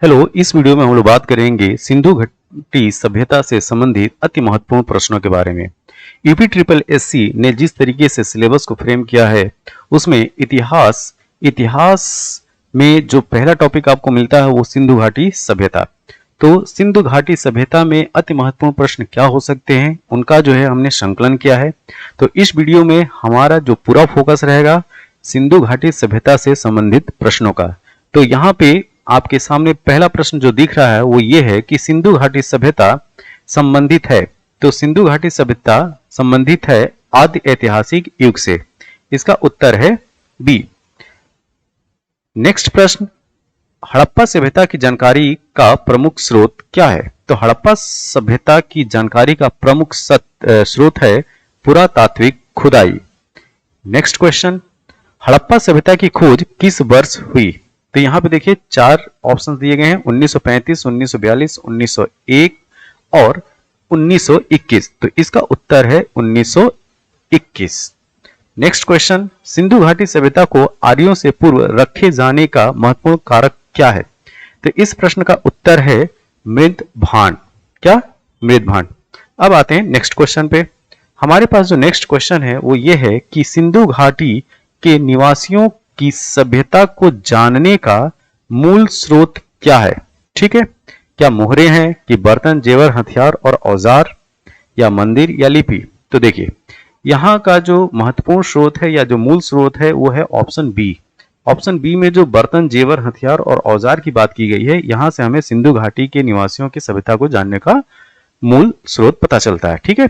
Hello, इस video में हम लोग बात करेंगे सिंधु घाटी सभ्यता से संबंधित अति महत्वपूर्ण प्रश्नों के बारे में। यूपी ट्रिपल एससी ने जिस तरीके से सिलेबस को फ्रेम किया है उसमें इतिहास इतिहास में जो पहला टॉपिक आपको मिलता है वो सिंधु घाटी सभ्यता। तो सिंधु घाटी सभ्यता में अति महत्वपूर्ण प्रश्न क्या हो सकते हैं उनका जो है हमने संकलन किया है। तो इस वीडियो में हमारा जो पूरा फोकस रहेगा सिंधु घाटी सभ्यता से संबंधित प्रश्नों का। तो यहाँ पे आपके सामने पहला प्रश्न जो दिख रहा है वो ये है कि सिंधु घाटी सभ्यता संबंधित है। तो सिंधु घाटी सभ्यता संबंधित है आदि ऐतिहासिक युग से। इसका उत्तर है बी। नेक्स्ट प्रश्न, हड़प्पा सभ्यता की जानकारी का प्रमुख स्रोत क्या है? तो हड़प्पा सभ्यता की जानकारी का प्रमुख स्रोत है पुरातात्विक खुदाई। नेक्स्ट क्वेश्चन, हड़प्पा सभ्यता की खोज किस वर्ष हुई? तो यहाँ पे देखिए चार ऑप्शन दिए गए हैं, 1935, 1942, 1901 और 1921। तो इसका उत्तर है 1921। नेक्स्ट क्वेश्चन, सिंधु घाटी सभ्यता को आर्यों से पूर्व रखे जाने का महत्वपूर्ण कारक क्या है? तो इस प्रश्न का उत्तर है मृद भांड। क्या? मृद भांड। अब आते हैं नेक्स्ट क्वेश्चन पे। हमारे पास जो नेक्स्ट क्वेश्चन है वो ये है कि सिंधु घाटी के निवासियों की सभ्यता को जानने का मूल स्रोत क्या है? ठीक है, क्या मोहरे हैं कि बर्तन, जेवर, हथियार और औजार, या मंदिर, या लिपि? तो देखिए यहाँ का जो महत्वपूर्ण स्रोत है या जो मूल स्रोत है वो है ऑप्शन बी। ऑप्शन बी में जो बर्तन, जेवर, हथियार और औजार की बात की गई है, यहां से हमें सिंधु घाटी के निवासियों की सभ्यता को जानने का मूल स्रोत पता चलता है। ठीक है,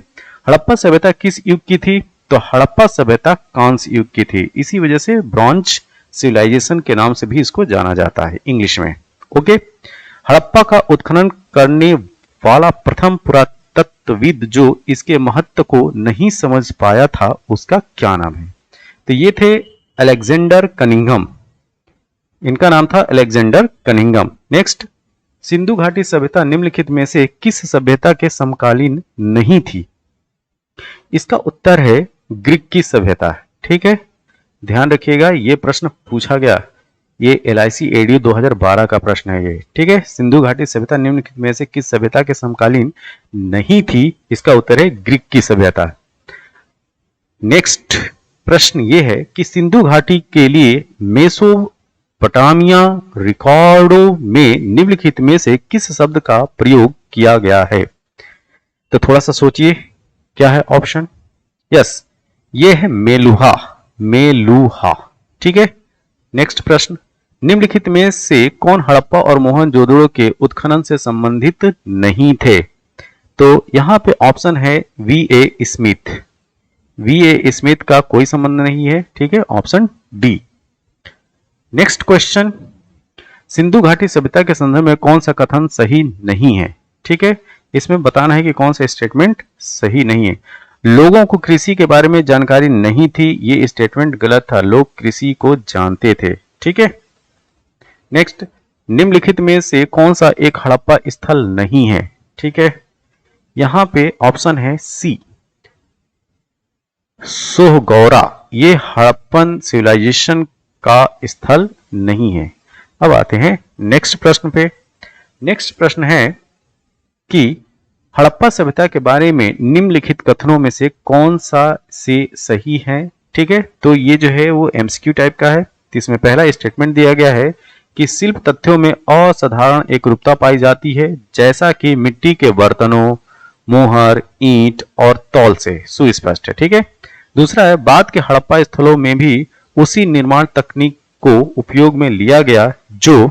हड़प्पा सभ्यता किस युग की थी? तो हड़प्पा सभ्यता कांस्य युग की थी। इसी वजह से ब्रॉन्ज सिविलाइजेशन के नाम से भी इसको जाना जाता है इंग्लिश में। ओके, हड़प्पा का उत्खनन करने वाला प्रथम पुरातत्वविद जो इसके महत्व को नहीं समझ पाया था उसका क्या नाम है? तो ये थे अलेक्जेंडर कनिंघम। इनका नाम था अलेक्जेंडर कनिंघम। नेक्स्ट, सिंधु घाटी सभ्यता निम्नलिखित में से किस सभ्यता के समकालीन नहीं थी? इसका उत्तर है ग्रीक की सभ्यता। ठीक है, ध्यान रखिएगा ये प्रश्न पूछा गया, ये LIC एडीओ 2012 का प्रश्न है ये। ठीक है, सिंधु घाटी सभ्यता निम्नलिखित में से किस सभ्यता के समकालीन नहीं थी? इसका उत्तर है ग्रीक की सभ्यता। नेक्स्ट प्रश्न ये है कि सिंधु घाटी के लिए मेसोपोटामिया रिकॉर्डों में निम्नलिखित में से किस शब्द का प्रयोग किया गया है? तो थोड़ा सा सोचिए क्या है ऑप्शन। यस, ये है मेलुहा। मेलुहा। ठीक है, नेक्स्ट प्रश्न, निम्नलिखित में से कौन हड़प्पा और मोहनजोदड़ो के उत्खनन से संबंधित नहीं थे? तो यहां पे ऑप्शन है VA स्मिथ। VA स्मिथ का कोई संबंध नहीं है। ठीक है, option D. Next question, Sindhu घाटी सभ्यता के संदर्भ में कौन सा कथन सही नहीं है? ठीक है, इसमें बताना है कि कौन सा स्टेटमेंट सही नहीं है। लोगों को कृषि के बारे में जानकारी नहीं थी, ये स्टेटमेंट गलत था। लोग कृषि को जानते थे। ठीक है, नेक्स्ट, निम्नलिखित में से कौन सा एक हड़प्पा स्थल नहीं है? ठीक है, यहां पे ऑप्शन है सी, सोहगौरा। ये हड़प्पन सिविलाइजेशन का स्थल नहीं है। अब आते हैं नेक्स्ट प्रश्न पे। नेक्स्ट प्रश्न है कि हड़प्पा सभ्यता के बारे में निम्नलिखित कथनों में से कौन सा से सही है? ठीक है, तो ये जो है वो MCQ टाइप का है। तो इसमें पहला स्टेटमेंट दिया गया है कि शिल्प तथ्यों में असाधारण एकरूपता पाई जाती है, जैसा कि मिट्टी के बर्तनों, मोहर, ईंट और तौल से सुस्पष्ट है। ठीक है, दूसरा है बाद के हड़प्पा स्थलों में भी उसी निर्माण तकनीक को उपयोग में लिया गया जो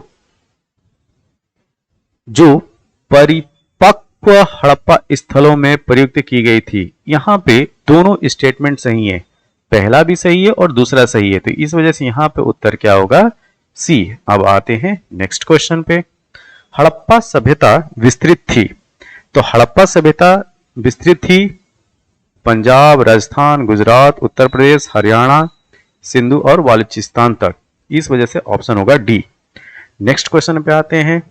परिपक्व हड़प्पा स्थलों में प्रयुक्त की गई थी। यहां पे दोनों स्टेटमेंट सही है, पहला भी सही है और दूसरा सही है। तो इस वजह से यहां पे उत्तर क्या होगा? सी। अब आते हैं नेक्स्ट क्वेश्चन पे। हड़प्पा सभ्यता विस्तृत थी। तो हड़प्पा सभ्यता विस्तृत थी पंजाब, राजस्थान, गुजरात, उत्तर प्रदेश, हरियाणा, सिंधु और बलूचिस्तान तक। इस वजह से ऑप्शन होगा डी। नेक्स्ट क्वेश्चन पे आते हैं।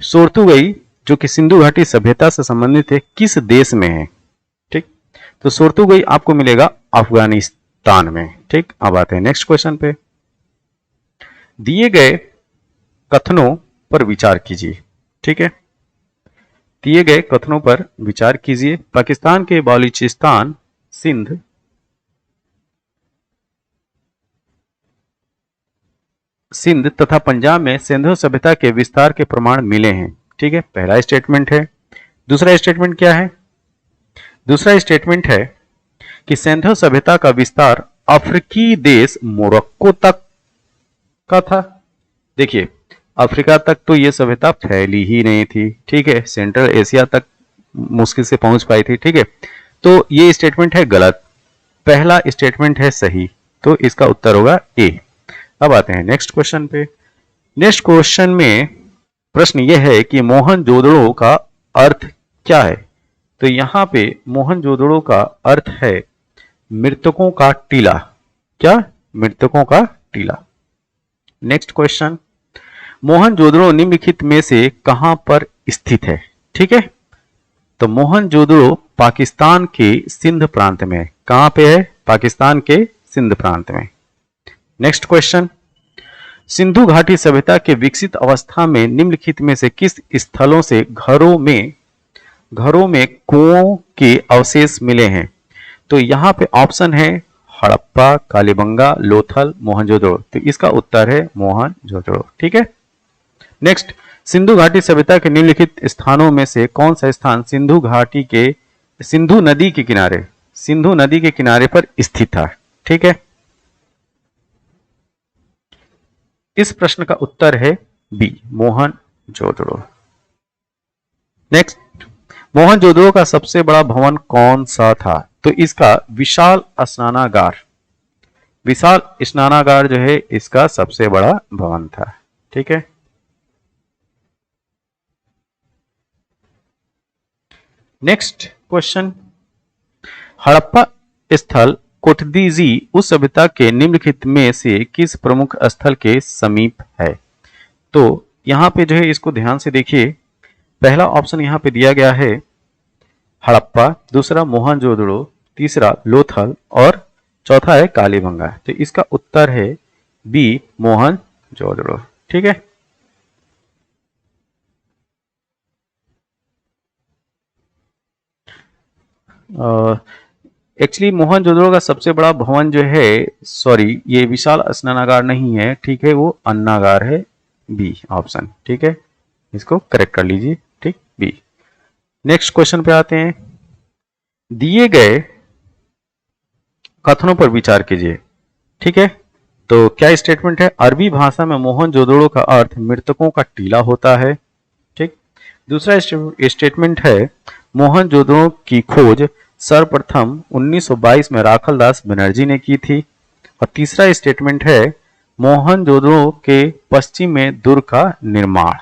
सोरतुगई जो कि सिंधु घाटी सभ्यता से संबंधित है किस देश में है? ठीक, तो सोरतुगई आपको मिलेगा अफगानिस्तान में। ठीक, अब आते हैं नेक्स्ट क्वेश्चन पे। दिए गए कथनों पर विचार कीजिए। ठीक है, दिए गए कथनों पर विचार कीजिए। पाकिस्तान के बलूचिस्तान, सिंध, तथा पंजाब में सिंधु सभ्यता के विस्तार के प्रमाण मिले हैं। ठीक है, पहला स्टेटमेंट है। दूसरा स्टेटमेंट क्या है? दूसरा स्टेटमेंट है कि सिंधु सभ्यता का विस्तार अफ्रीकी देश मोरक्को तक का था। देखिए, अफ्रीका तक तो यह सभ्यता फैली ही नहीं थी। ठीक है, सेंट्रल एशिया तक मुश्किल से पहुंच पाई थी। ठीक है, तो ये स्टेटमेंट है गलत, पहला स्टेटमेंट है सही, तो इसका उत्तर होगा ए। अब आते हैं नेक्स्ट क्वेश्चन पे। नेक्स्ट क्वेश्चन में प्रश्न यह है कि मोहनजोदड़ो का अर्थ क्या है? तो यहां पे मोहनजोदड़ो का अर्थ है मृतकों का टीला। क्या? मृतकों का टीला। नेक्स्ट क्वेश्चन, मोहनजोदड़ो निम्नलिखित में से कहां पर स्थित है? ठीक है, तो मोहनजोदड़ो पाकिस्तान के सिंध प्रांत में है। कहां पे है? पाकिस्तान के सिंध प्रांत में। नेक्स्ट क्वेश्चन, सिंधु घाटी सभ्यता के विकसित अवस्था में निम्नलिखित में से किस स्थलों से घरों में कुओं के अवशेष मिले हैं? तो यहां पे ऑप्शन है हड़प्पा, कालीबंगा, लोथल, मोहनजोदड़ो। तो इसका उत्तर है मोहनजोदड़ो। ठीक है, नेक्स्ट, सिंधु घाटी सभ्यता के निम्नलिखित स्थानों में से कौन सा स्थान सिंधु नदी के किनारे पर स्थित था? ठीक है, इस प्रश्न का उत्तर है बी, मोहनजोदड़ो। नेक्स्ट, मोहनजोदड़ो का सबसे बड़ा भवन कौन सा था? तो इसका विशाल स्नानागार जो है इसका सबसे बड़ा भवन था। ठीक है, नेक्स्ट क्वेश्चन, हड़प्पा स्थल कोटदीजी उस सभ्यता के निम्नलिखित में से किस प्रमुख स्थल के समीप है? तो यहां पे जो है इसको ध्यान से देखिए। पहला ऑप्शन यहां पे दिया गया है हड़प्पा, दूसरा मोहनजोदड़ो, तीसरा लोथल और चौथा है कालीबंगा। तो इसका उत्तर है बी, मोहनजोदड़ो। ठीक है, एक्चुअली मोहनजोदड़ो का सबसे बड़ा भवन जो है, सॉरी, ये विशाल स्नानागार नहीं है। ठीक है, वो अन्नागार है, बी ऑप्शन। ठीक है, इसको करेक्ट कर लीजिए। ठीक, बी। नेक्स्ट क्वेश्चन पे आते हैं। दिए गए कथनों पर विचार कीजिए। ठीक है, तो क्या स्टेटमेंट है? अरबी भाषा में मोहनजोदड़ो का अर्थ मृतकों का टीला होता है। ठीक, दूसरा स्टेटमेंट है मोहनजोदड़ो की खोज सर्वप्रथम 1922 में राखलदास बनर्जी ने की थी। और तीसरा स्टेटमेंट है मोहनजोदड़ो के पश्चिम में दुर्ग का निर्माण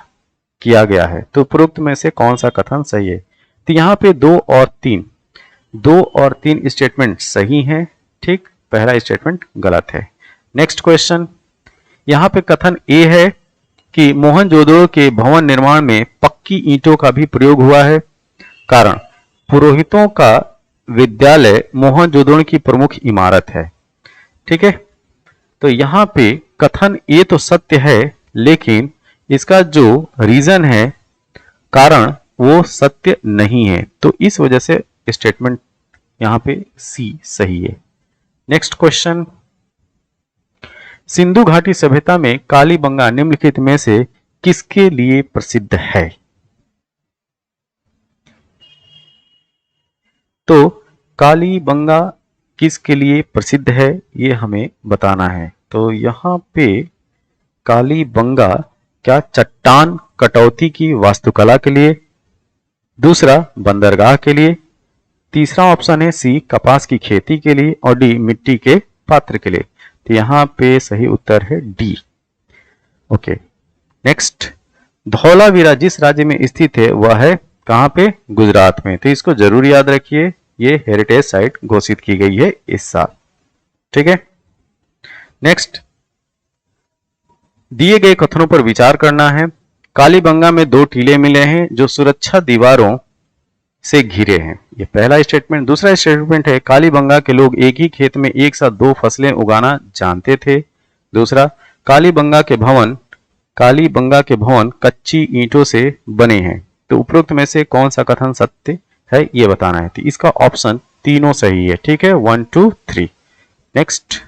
किया गया है। तो उपरोक्त में से कौन सा कथन सही है? तो यहाँ पे 2 और 3 स्टेटमेंट सही हैं। ठीक, पहला स्टेटमेंट गलत है। नेक्स्ट क्वेश्चन, यहाँ पे कथन ए है कि मोहनजोदड़ो के भवन निर्माण में पक्की ईंटों का भी प्रयोग हुआ है। कारण, पुरोहितों का विद्यालय मोहनजोदड़ो की प्रमुख इमारत है। ठीक है, तो यहां पे कथन ए तो सत्य है, लेकिन इसका जो रीजन है, कारण, वो सत्य नहीं है। तो इस वजह से स्टेटमेंट यहां पे सी सही है। नेक्स्ट क्वेश्चन, सिंधु घाटी सभ्यता में कालीबंगा निम्नलिखित में से किसके लिए प्रसिद्ध है? तो कालीबंगा किसके लिए प्रसिद्ध है, ये हमें बताना है। तो यहां पे कालीबंगा क्या चट्टान कटौती की वास्तुकला के लिए, दूसरा बंदरगाह के लिए, तीसरा ऑप्शन है सी कपास की खेती के लिए और डी मिट्टी के पात्र के लिए। तो यहां पे सही उत्तर है डी। ओके, नेक्स्ट, धौलावीरा जिस राज्य में स्थित है वह है कहां पे? गुजरात में। तो इसको जरूर याद रखिए, ये हेरिटेज साइट घोषित की गई है इस साल। ठीक है, नेक्स्ट, दिए गए कथनों पर विचार करना है। कालीबंगा में 2 टीले मिले हैं जो सुरक्षा दीवारों से घिरे हैं। ये पहला स्टेटमेंट। दूसरा स्टेटमेंट है कालीबंगा के लोग एक ही खेत में एक साथ 2 फसलें उगाना जानते थे। दूसरा, कालीबंगा के भवन कालीबंगा के भवन कच्ची ईंटों से बने हैं। तो उपरोक्त में से कौन सा कथन सत्य है ये बताना है। तो इसका ऑप्शन तीनों सही है। ठीक है, 1 2 3। नेक्स्ट,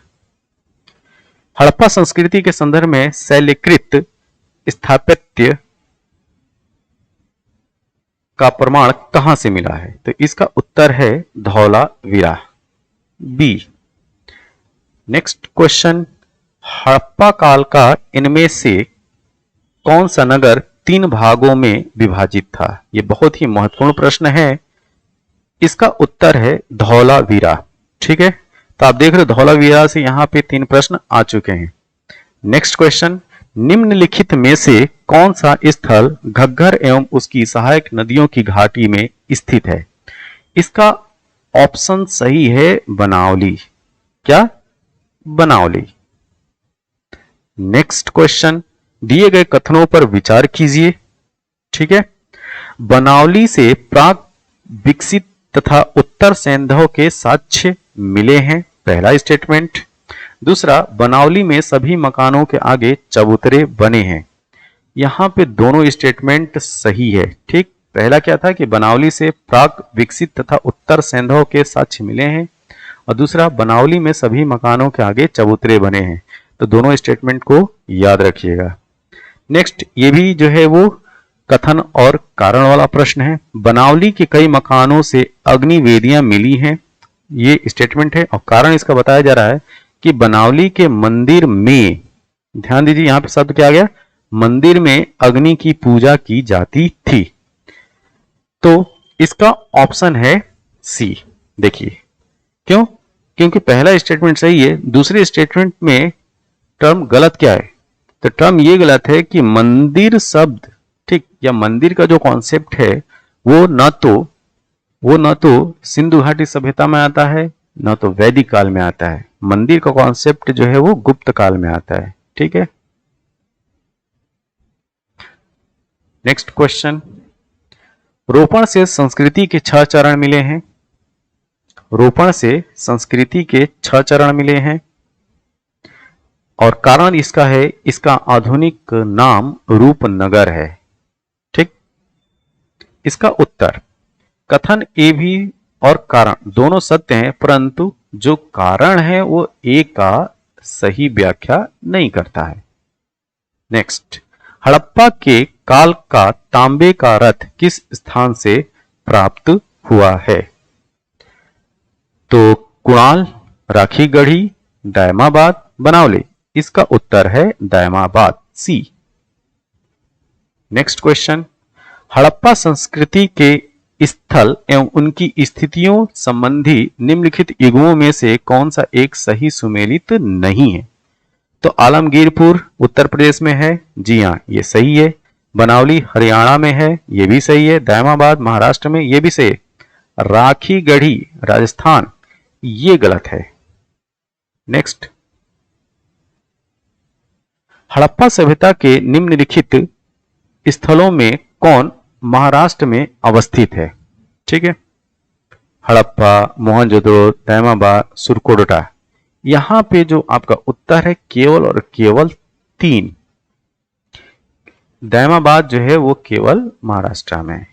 हड़प्पा संस्कृति के संदर्भ में शैलकृत स्थापत्य का प्रमाण कहां से मिला है? तो इसका उत्तर है Dholavira, B. Next question, Harappa काल का इनमें से कौन सा नगर 3 भागों में विभाजित था? यह बहुत ही महत्वपूर्ण प्रश्न है। इसका उत्तर है धौलावीरा। ठीक है, तो आप देख रहे हो धौलावीरा से यहां पे 3 प्रश्न आ चुके हैं। नेक्स्ट क्वेश्चन, निम्नलिखित में से कौन सा स्थल घग्गर एवं उसकी सहायक नदियों की घाटी में स्थित है? इसका ऑप्शन सही है बनावली। क्या? बनावली। नेक्स्ट क्वेश्चन, दिए गए कथनों पर विचार कीजिए। ठीक है, बनावली से प्राग विकसित तथा उत्तर सैंधव के साक्ष्य मिले हैं, पहला स्टेटमेंट। दूसरा, बनावली में सभी मकानों के आगे चबूतरे बने हैं। यहां पे दोनों स्टेटमेंट सही है। ठीक, पहला क्या था कि बनावली से प्राग विकसित तथा उत्तर सैंधव के साक्ष्य मिले हैं, और दूसरा बनावली में सभी मकानों के आगे चबूतरे बने हैं। तो दोनों स्टेटमेंट को याद रखिएगा। नेक्स्ट, ये भी जो है वो कथन और कारण वाला प्रश्न है। बनावली के कई मकानों से अग्निवेदियां मिली हैं, ये स्टेटमेंट है, और कारण इसका बताया जा रहा है कि बनावली के मंदिर में, ध्यान दीजिए यहां पे शब्द क्या आ गया, मंदिर में अग्नि की पूजा की जाती थी। तो इसका ऑप्शन है सी। देखिए क्यों? क्योंकि पहला स्टेटमेंट सही है, दूसरे स्टेटमेंट में टर्म गलत क्या है? तो टर्म ये गलत है कि मंदिर शब्द, ठीक, या मंदिर का जो कॉन्सेप्ट है वो न तो सिंधु घाटी सभ्यता में आता है, न तो वैदिक काल में आता है। मंदिर का कॉन्सेप्ट जो है वो गुप्त काल में आता है। ठीक है, नेक्स्ट क्वेश्चन, रोपण से संस्कृति के 6 चरण मिले हैं। रोपण से संस्कृति के 6 चरण मिले हैं, और कारण इसका है, इसका आधुनिक नाम रूपनगर है। ठीक, इसका उत्तर, कथन ए भी और कारण दोनों सत्य हैं, परंतु जो कारण है वो ए का सही व्याख्या नहीं करता है। नेक्स्ट, हड़प्पा के काल का तांबे का रथ किस स्थान से प्राप्त हुआ है? तो कुणाल, राखीगढ़ी, दायमाबाद, बनावली। इसका उत्तर है दायमाबाद, सी। नेक्स्ट क्वेश्चन, हड़प्पा संस्कृति के स्थल एवं उनकी स्थितियों संबंधी निम्नलिखित युगों में से कौन सा एक सही सुमेलित नहीं है? तो आलमगीरपुर उत्तर प्रदेश में है, जी हाँ ये सही है। बनावली हरियाणा में है, ये भी सही है। दायमाबाद महाराष्ट्र में, ये भी सही है। राखीगढ़ी राजस्थान, ये गलत है। नेक्स्ट, हड़प्पा सभ्यता के निम्नलिखित स्थलों में कौन महाराष्ट्र में अवस्थित है? ठीक है, हड़प्पा, मोहनजोदड़ो, दायमाबाद, सुरकोटडा। यहां पे जो आपका उत्तर है केवल और केवल 3। दायमाबाद जो है वो केवल महाराष्ट्र में है।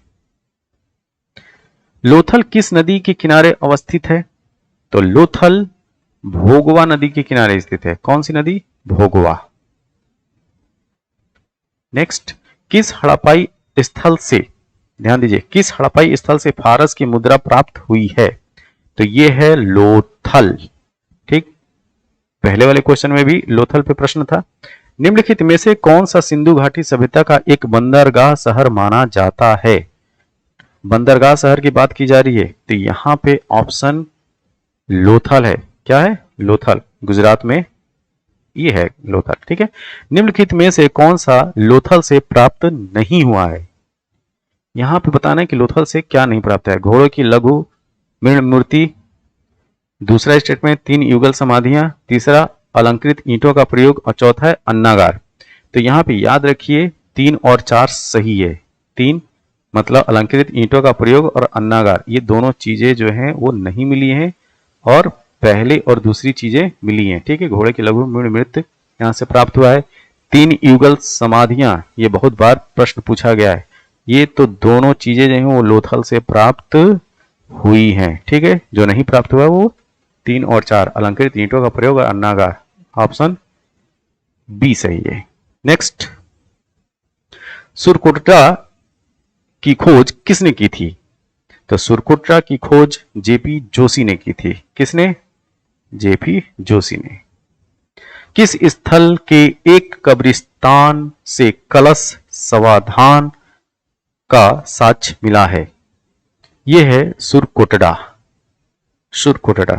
लोथल किस नदी के किनारे अवस्थित है? तो लोथल भोगवा नदी के किनारे स्थित है। कौन सी नदी? भोगवा। नेक्स्ट, किस हड़प्पाई स्थल से, ध्यान दीजिए, किस हड़प्पाई स्थल से फारस की मुद्रा प्राप्त हुई है? तो ये है लोथल। ठीक, पहले वाले क्वेश्चन में भी लोथल पे प्रश्न था। निम्नलिखित में से कौन सा सिंधु घाटी सभ्यता का एक बंदरगाह शहर माना जाता है? बंदरगाह शहर की बात की जा रही है, तो यहां पे ऑप्शन लोथल है। क्या है? लोथल, गुजरात में ये है लोथल। ठीक है, निम्नलिखित में से कौन सा लोथल से प्राप्त नहीं हुआ है? यहां पे बताना है कि लोथल से क्या नहीं प्राप्त है। घोड़ों की लघु मृण मूर्ति, दूसरा स्टेटमेंट 3 युगल समाधियां, तीसरा अलंकृत ईंटों का प्रयोग, और चौथा है अन्नागार। तो यहां पे याद रखिए 3 और 4 सही है। 3 मतलब अलंकृत ईंटों का प्रयोग और अन्नागार, ये दोनों चीजें जो हैं वो नहीं मिली हैं, और पहले और दूसरी चीजें मिली हैं। ठीक है, घोड़े की लघु मृण मूर्ति यहां से प्राप्त हुआ है। तीन युगल समाधियां, ये बहुत बार प्रश्न पूछा गया है। ये तो दोनों चीजें जो हैं वो लोथल से प्राप्त हुई हैं। ठीक है, जो नहीं प्राप्त हुआ वो 3 और 4 अलंकृत ईंटों का प्रयोग और अन्नागार, ऑप्शन बी सही है। नेक्स्ट, सुरकुटा की खोज किसने की थी? तो सुरकुटा की खोज जेपी जोशी ने की थी। किसने? जेपी जोशी ने। किस स्थल के एक कब्रिस्तान से कलश समाधान का साक्ष्य मिला है? यह है सुरकोटड़ा। सुरकोटड़ा।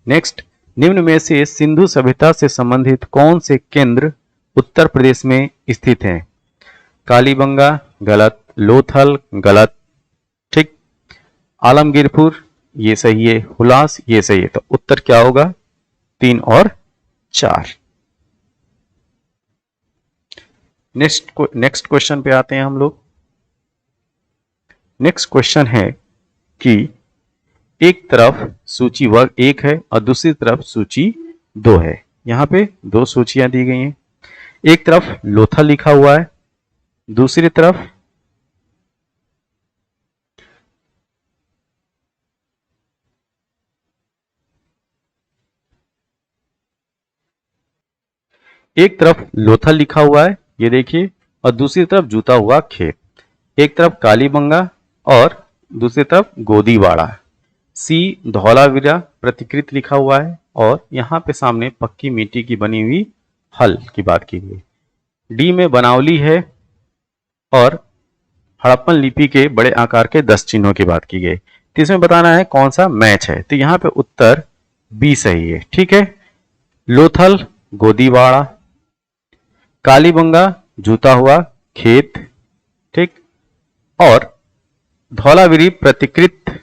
नेक्स्ट, निम्न में से सिंधु सभ्यता से संबंधित कौन से केंद्र उत्तर प्रदेश में स्थित हैं? कालीबंगा गलत, लोथल गलत, ठीक, आलमगीरपुर ये सही है, हुलास ये सही है। तो उत्तर क्या होगा? 3 और 4। नेक्स्ट क्वेश्चन पे आते हैं हम लोग। नेक्स्ट क्वेश्चन है कि एक तरफ सूची वर्ग 1 है और दूसरी तरफ सूची 2 है। यहां पे 2 सूचियां दी गई हैं। एक तरफ लोथल लिखा हुआ है, दूसरी तरफ एक तरफ लोथल लिखा हुआ है, ये देखिए, और दूसरी तरफ जूता हुआ खेत। एक तरफ कालीबंगा और दूसरी तरफ गोदीवाड़ा। सी धौलावीरा प्रतिकृत लिखा हुआ है और यहाँ पे सामने पक्की मिट्टी की बनी हुई हल की बात की गई। डी में बनावली है और हड़प्पन लिपि के बड़े आकार के 10 चिन्हों की बात की गई। तो इसमें बताना है कौन सा मैच है। तो यहाँ पे उत्तर बी सही है। ठीक है, लोथल गोदीवाड़ा, कालीबंगा जूता हुआ खेत, ठीक, और धौलावीरी प्रतिकृत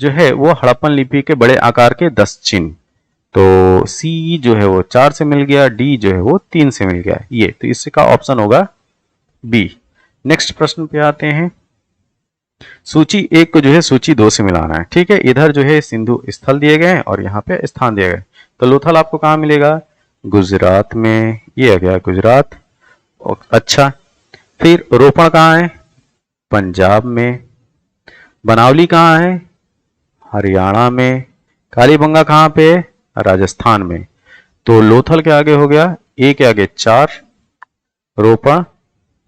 जो है वो हड़प्पन लिपि के बड़े आकार के 10 चिन्ह। तो सी जो है वो 4 से मिल गया, डी जो है वो 3 से मिल गया। ये तो इसका ऑप्शन होगा बी। नेक्स्ट प्रश्न पे आते हैं। सूची 1 को जो है सूची 2 से मिलाना है। ठीक है, इधर जो है सिंधु स्थल दिए गए हैं और यहाँ पे स्थान दिए गए। तो लोथल आपको कहाँ मिलेगा? गुजरात में, ये आ गया गुजरात। अच्छा, फिर रोपण कहाँ है? पंजाब में। बनावली कहाँ है? हरियाणा में। कालीबंगा कहाँ पे है? राजस्थान में। तो लोथल के आगे हो गया, ए के आगे 4, रोपण,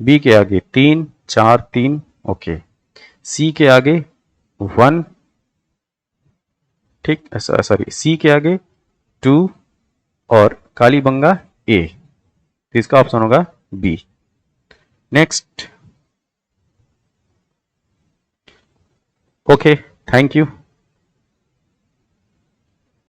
बी के आगे 3, 4 3, ओके, सी के आगे 1, ठीक, सॉरी, सी के आगे 2 और कालीबंगा ए। तो इसका ऑप्शन होगा B. Next, okay, thank you.